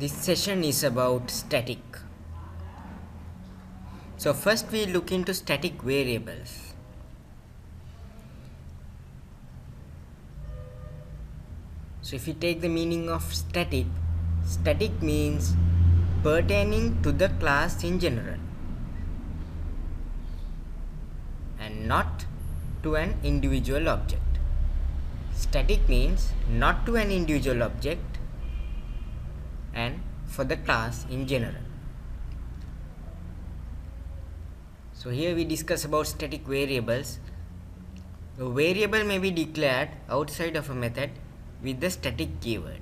This session is about static. So first we look into static variables. So if we take the meaning of static, static means pertaining to the class in general and not to an individual object. Static means not to an individual object and for the class in general. So here we discuss about static variables. A variable may be declared outside of a method with the static keyword.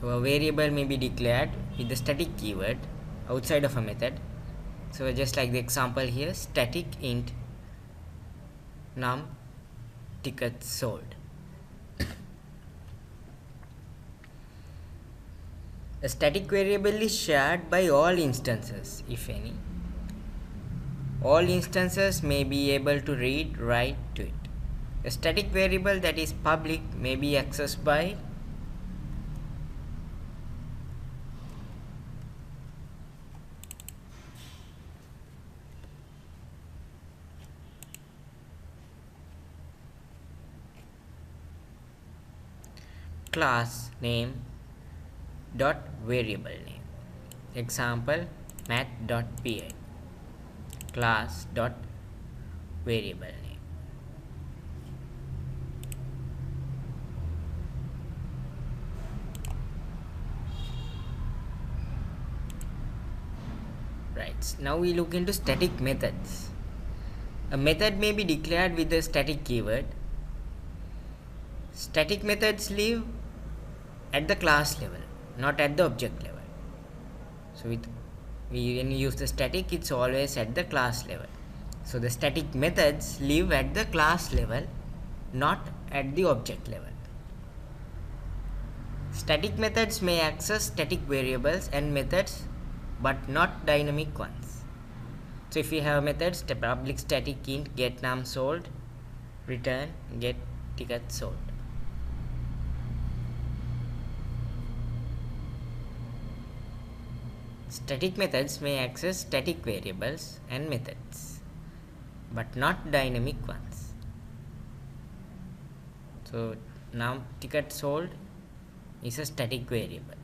So a variable may be declared with the static keyword outside of a method. So just like the example here, static int num ticket sold. A static variable is shared by all instances, if any. All instances may be able to read, write to it. A static variable that is public may be accessed by class name dot variable name. Example math.py class dot variable name. Right, now we look into static methods. A method may be declared with the static keyword. Static methods live at the class level, not at the object level. So when you use the static, it's always at the class level. So the static methods live at the class level, not at the object level. Static methods may access static variables and methods, but not dynamic ones. So if we have methods, the public static int get num sold, return get ticket sold. Static methods may access static variables and methods, but not dynamic ones. So now ticket sold is a static variable.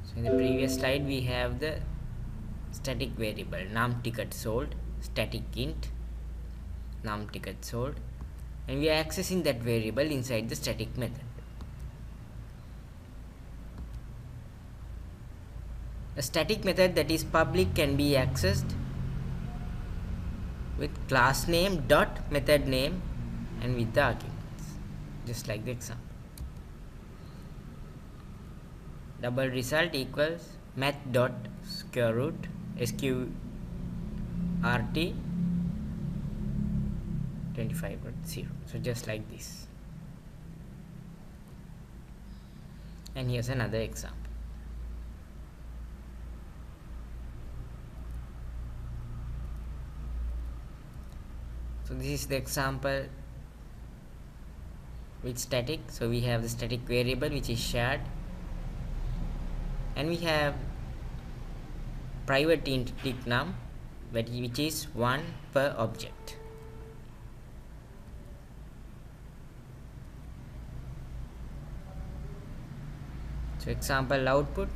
So in the previous slide we have the static variable num ticket sold, static int num ticket sold, and we are accessing that variable inside the static method. A static method that is public can be accessed with class name dot method name and with the arguments, just like the example. Double result equals math dot square root sqrt 25.0. So just like this. And here's another example. So this is the example with static. So we have the static variable which is shared, and we have private int tick num which is 1 per object. So example output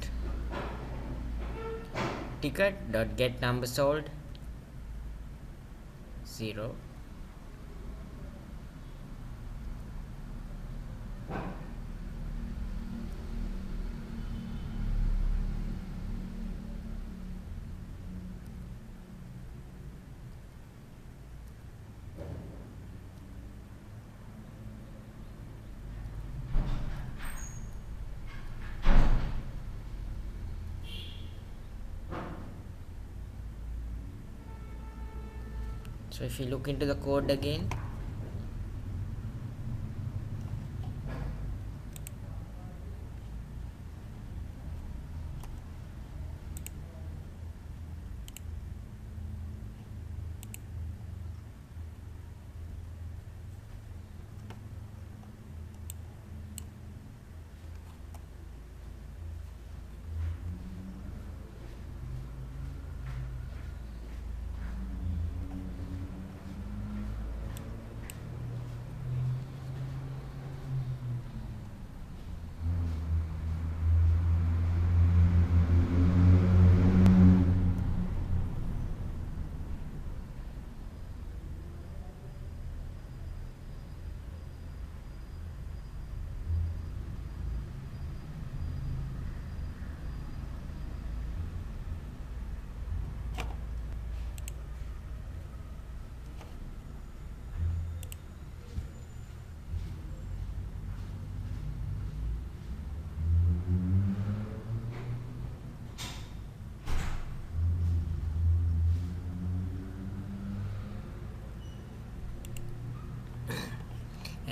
ticket dot get number sold 0. So if you look into the code again,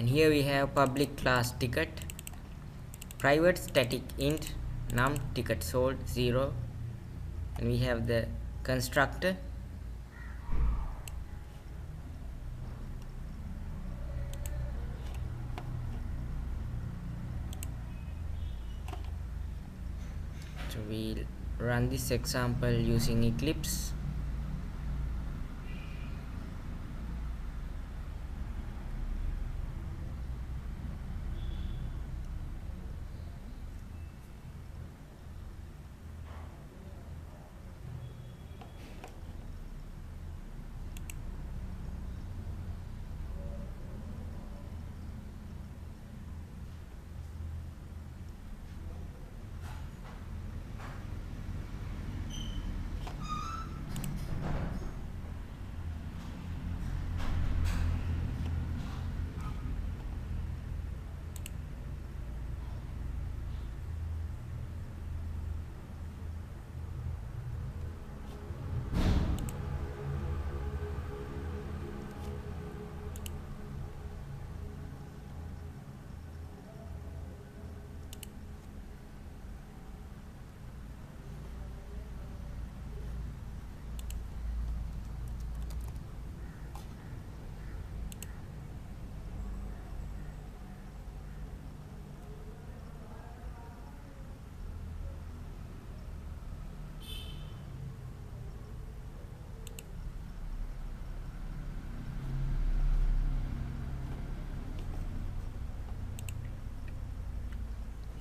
And here we have public class ticket, private static int num ticket sold 0, and we have the constructor. So we'll run this example using Eclipse.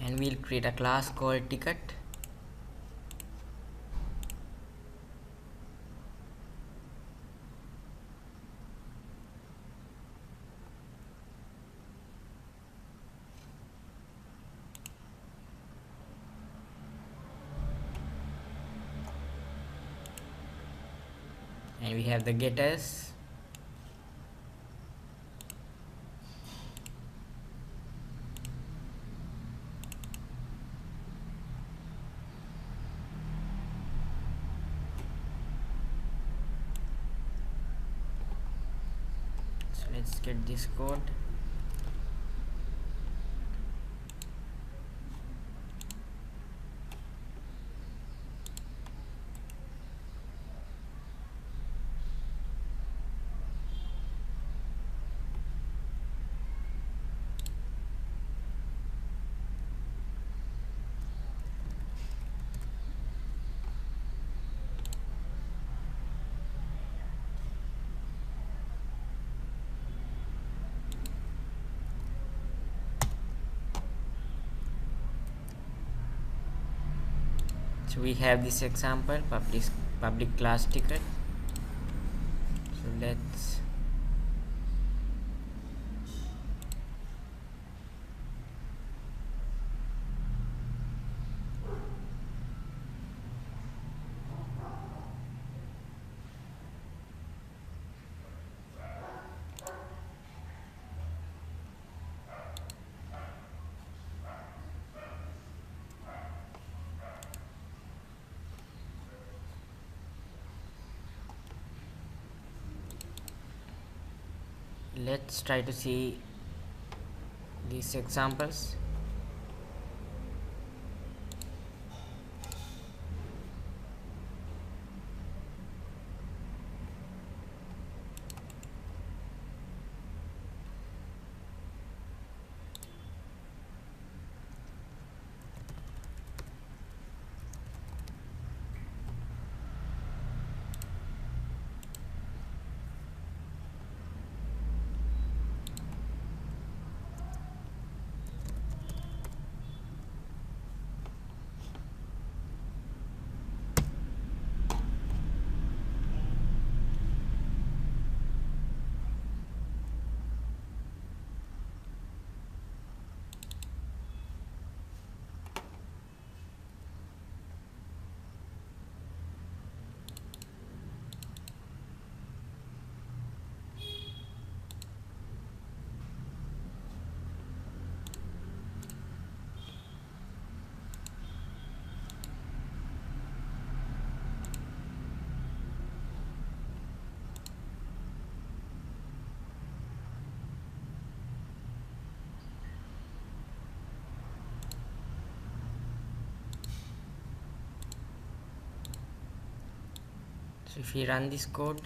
And we'll create a class called ticket. And we have the getters. So let's get this code. So we have this example, public class ticket. So let's try to see these examples. So if we run this code,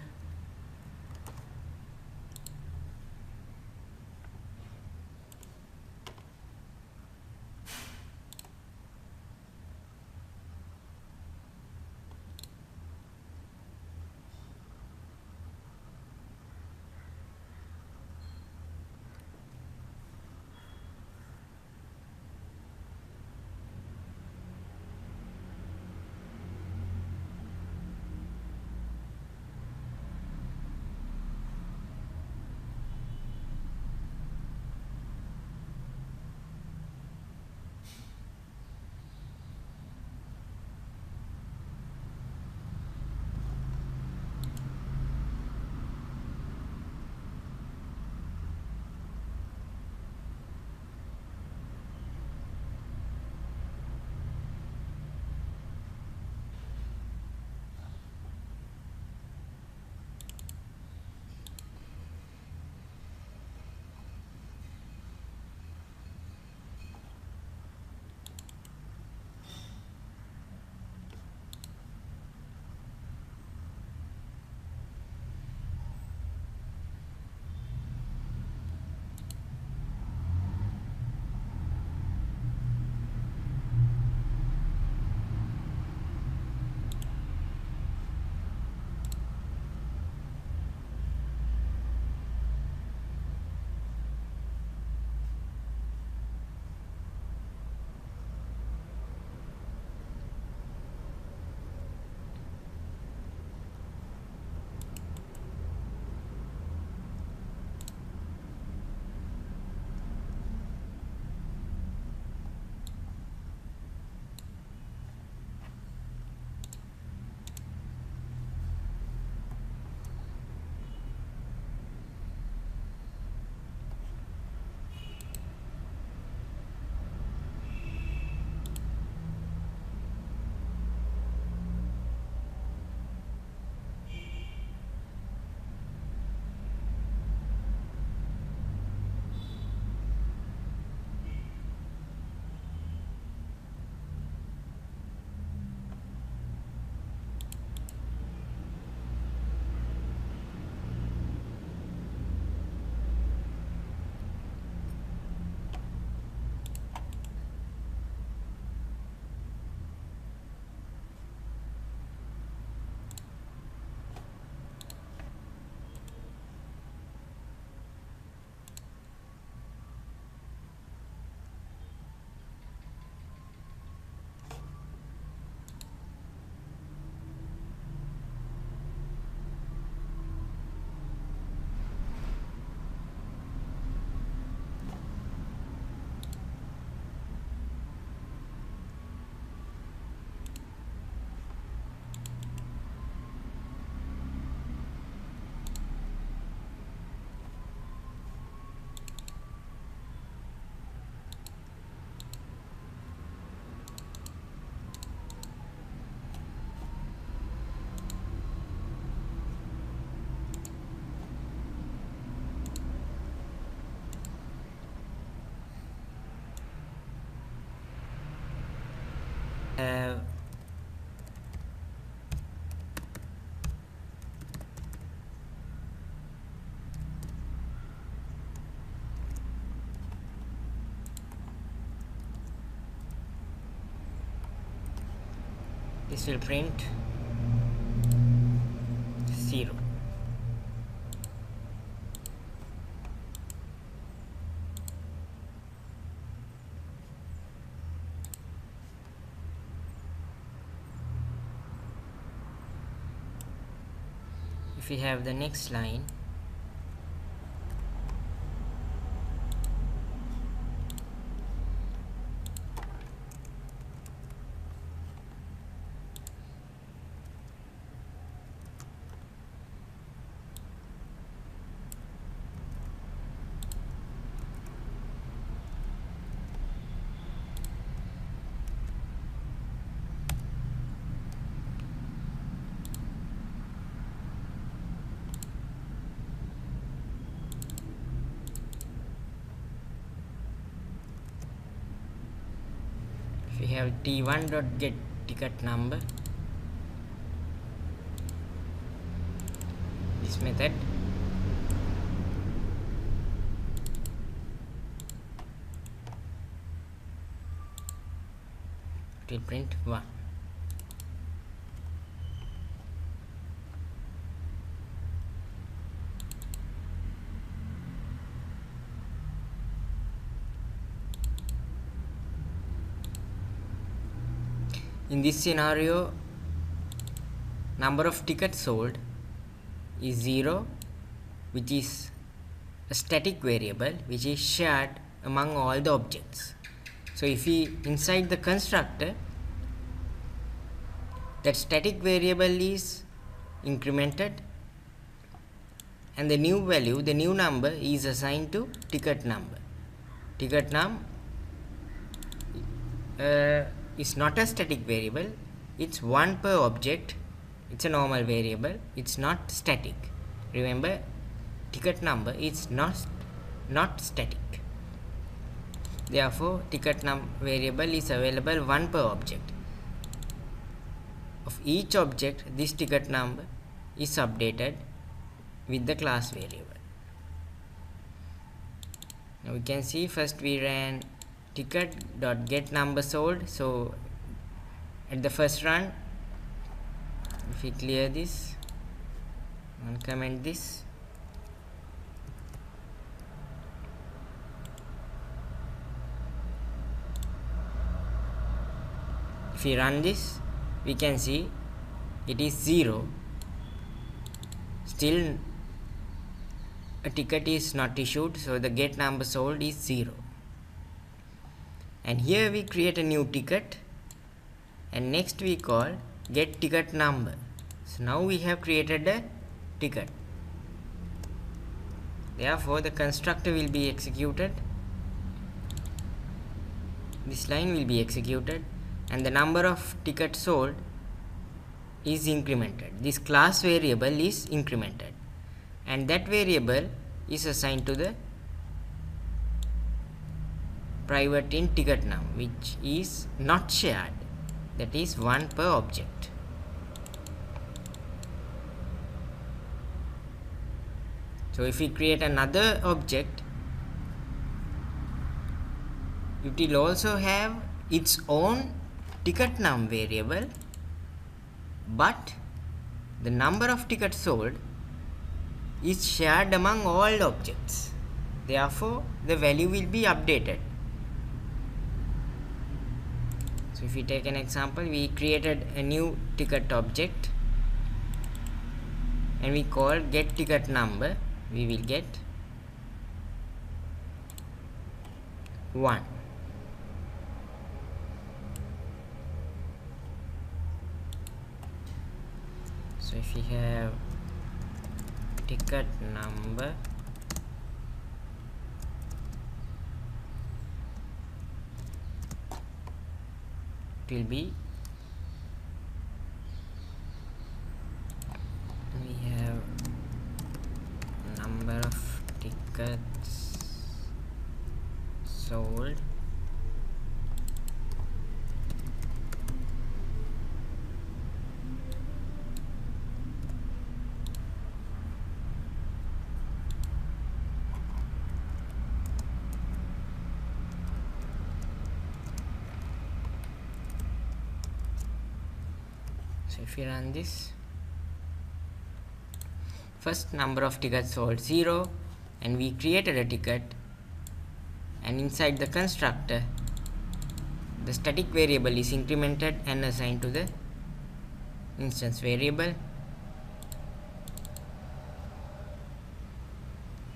have this will print 0. If we have the next line, we have t1 dot get ticket number, method. It will print 1. In this scenario, number of tickets sold is 0, which is a static variable which is shared among all the objects. So if we inside the constructor, that static variable is incremented and the new value, the new number is assigned to ticket number. Ticket num is not a static variable, it's 1 per object. It's a normal variable, it's not static. Remember, ticket number is not static. Therefore, ticket num variable is available 1 per object. Of each object, this ticket number is updated with the class variable. Now we can see first we ran ticket.getNumberSold. So at the first run, if we clear this and comment this, if we run this, we can see it is 0. Still a ticket is not issued, so the get number sold is 0. And here we create a new ticket, and next we call get ticket number. So now we have created a ticket. Therefore the constructor will be executed, this line will be executed, and the number of tickets sold is incremented. This class variable is incremented, and that variable is assigned to the private int ticket num, which is not shared, that is 1 per object. So if we create another object, it will also have its own ticket num variable, but the number of tickets sold is shared among all objects. Therefore the value will be updated. So if we take an example, we created a new ticket object and we call get ticket number. We will get 1. So if we have ticket number, it will be, we have number of tickets sold So if we run this, first number of tickets sold 0, and we created a ticket, and inside the constructor the static variable is incremented and assigned to the instance variable,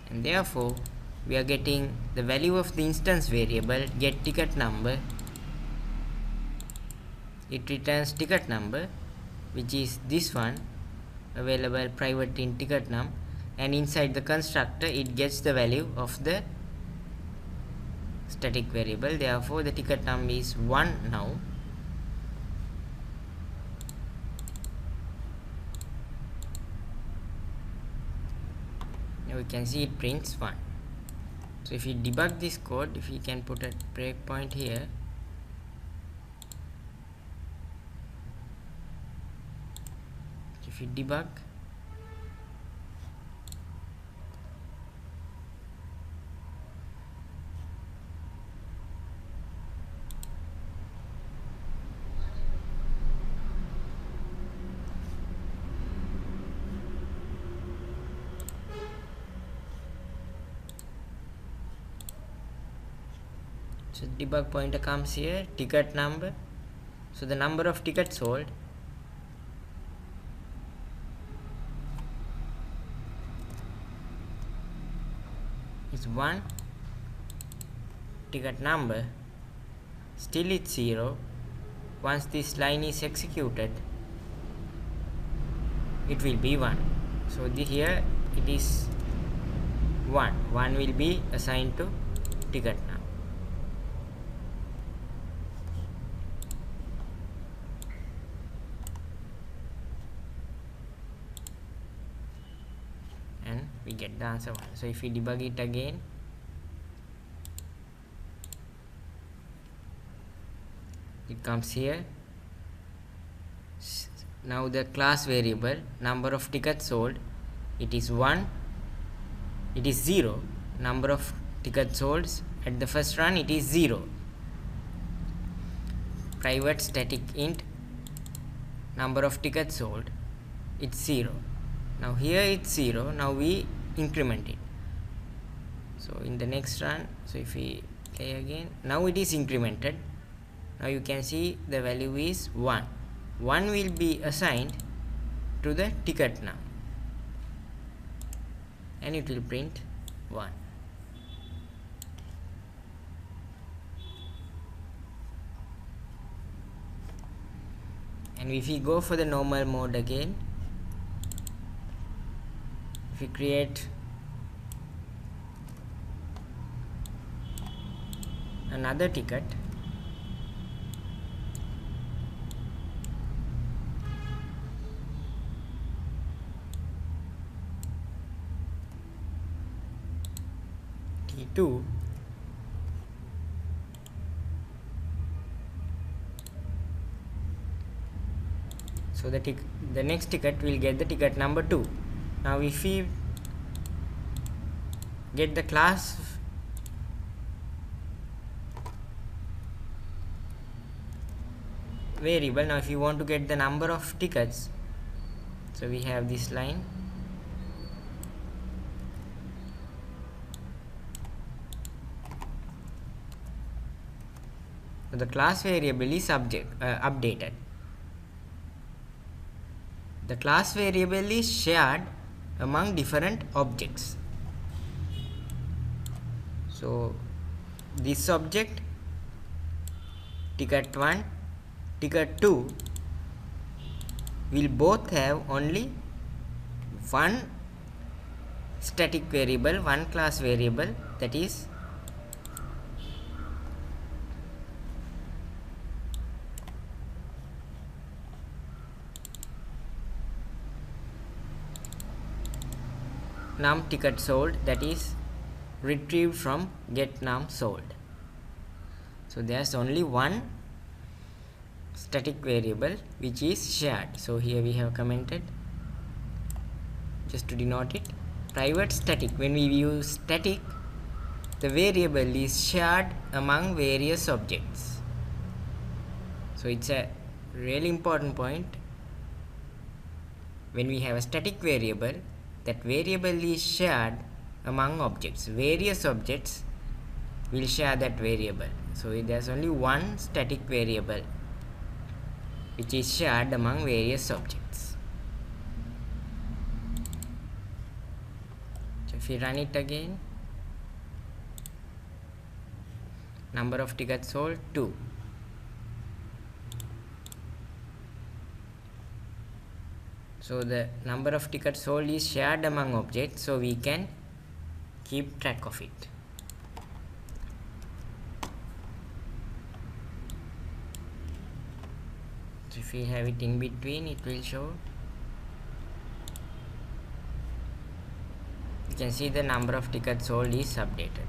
and therefore we are getting the value of the instance variable get ticket number. It returns ticket number, which is this one, available private in ticket num, and inside the constructor it gets the value of the static variable. Therefore the ticket num is 1 now. Now we can see it prints 1. So if we debug this code, if we can put a breakpoint here, if we debug, So debug pointer comes here, ticket number. So the number of tickets sold is 1, ticket number still it's 0. Once this line is executed, it will be 1. So here it is 1 will be assigned to ticket number. And we get the answer 1. So if we debug it again, it comes here. Now the class variable number of tickets sold, it is 1, it is 0. Number of tickets sold at the first run, it is 0. Private static int number of tickets sold, it's 0. Now here it's 0. Now we increment it. So in the next run, so if we play again, now it is incremented. Now you can see the value is 1. 1 will be assigned to the ticket number, and it will print 1. And if we go for the normal mode again, if we create another ticket, T2, so the next ticket will get the ticket number 2. Now if we get the class variable, now if you want to get the number of tickets, so we have this line. So the class variable is updated. The class variable is shared among different objects. So this object, ticket 1, ticket 2, will both have only one static variable, one class variable, that is num ticket sold, that is retrieved from get num sold. So there's only one static variable which is shared. So here we have commented, just to denote it, private static. When we use static, the variable is shared among various objects. So it's a really important point. When we have a static variable, that variable is shared among objects. Various objects will share that variable. So there's only one static variable which is shared among various objects. So if we run it again, number of tickets sold 2. So the number of tickets sold is shared among objects, so we can keep track of it. So if we have it in between, it will show. You can see the number of tickets sold is updated.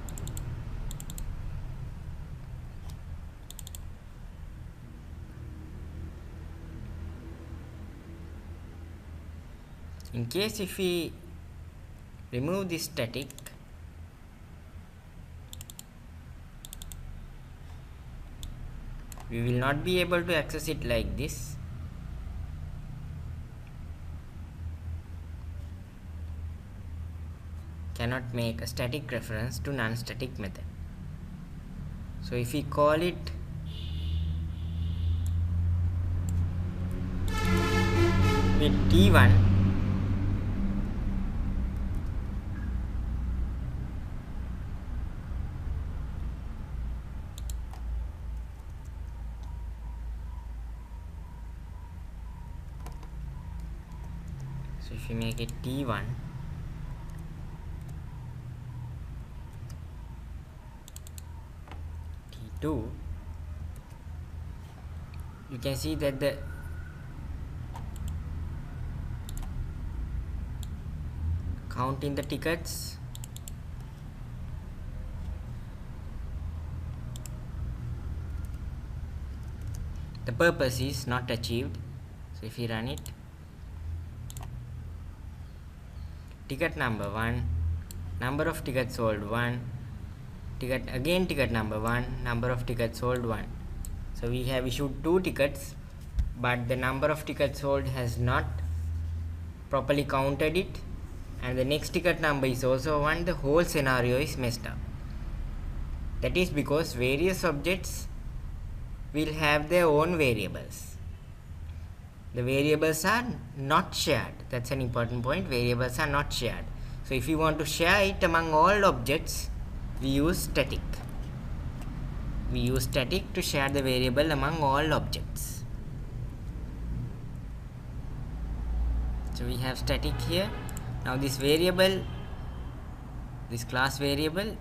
In case if we remove this static, we will not be able to access it like this. Cannot make a static reference to non-static method. So if we call it with t1, so if we make it t1, t2, you can see that the counting the tickets the purpose is not achieved. So if we run it, ticket number 1, number of tickets sold 1, ticket number 1, number of tickets sold 1. So we have issued 2 tickets, but the number of tickets sold has not properly counted it, and the next ticket number is also 1. The whole scenario is messed up. That is because various objects will have their own variables. The variables are not shared. That's an important point. Variables are not shared. So if you want to share it among all objects, we use static. We use static to share the variable among all objects. So we have static here. Now this variable, this class variable,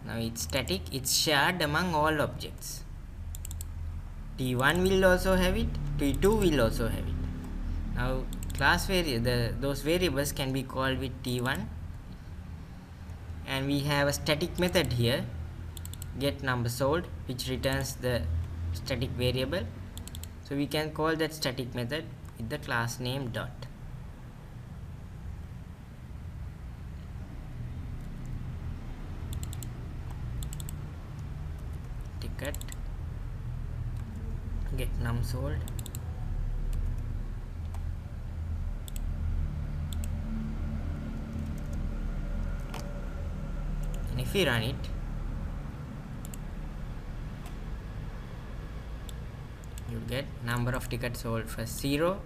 now it's static, it's shared among all objects. T1 will also have it, T2 will also have it. Now class those variables can be called with T1, and we have a static method here, get number sold, which returns the static variable. So we can call that static method with the class name dot. Ticket get num sold, and if we run it, you get number of tickets sold for 0.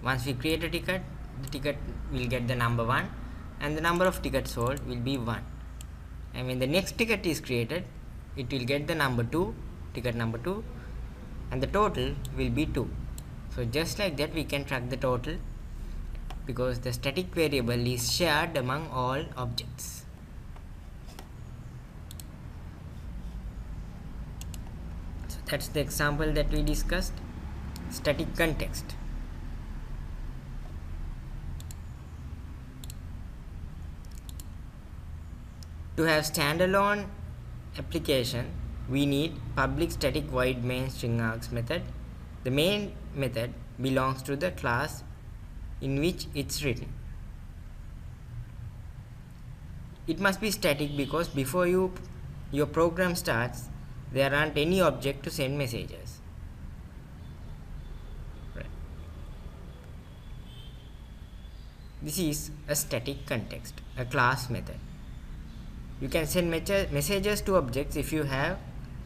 Once we create a ticket, the ticket will get the number 1, and the number of tickets sold will be 1. And when the next ticket is created, it will get the number 2, ticket number 2, and the total will be 2. So just like that we can track the total, because the static variable is shared among all objects. So that's the example that we discussed, static context. To have standalone application, we need public static void main string args method. The main method belongs to the class in which it's written. It must be static because before your program starts, there aren't any object to send messages. Right. This is a static context, a class method. You can send messages to objects if you have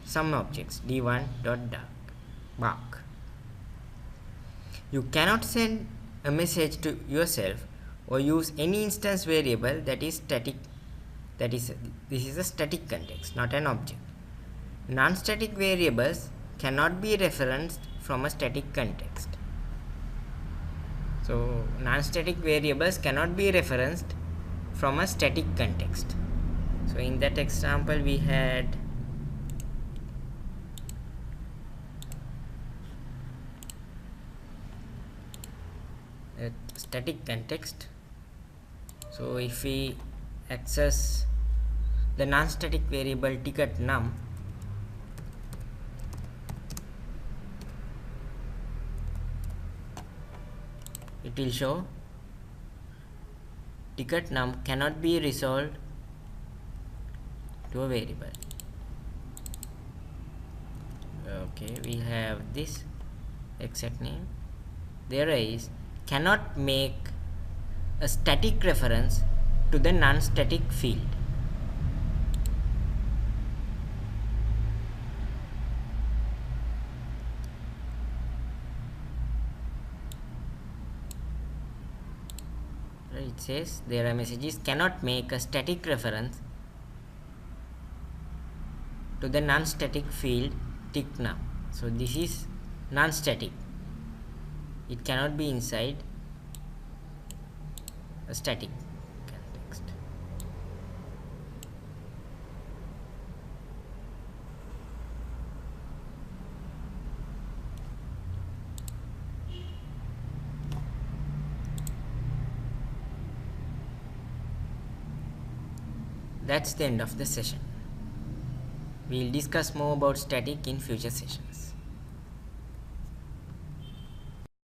some objects, d1.bark. You cannot send a message to yourself or use any instance variable that is static. This is a static context, not an object. Non-static variables cannot be referenced from a static context. So non-static variables cannot be referenced from a static context. So in that example we had a static context. So if we access the non-static variable ticket num, it will show ticket num cannot be resolved to a variable. Okay, we have this exact name. There is cannot make a static reference to the non-static field. it says the error message is cannot make a static reference to the non-static field tick now. So this is non-static, it cannot be inside a static context. That's the end of the session. We'll discuss more about static in future sessions.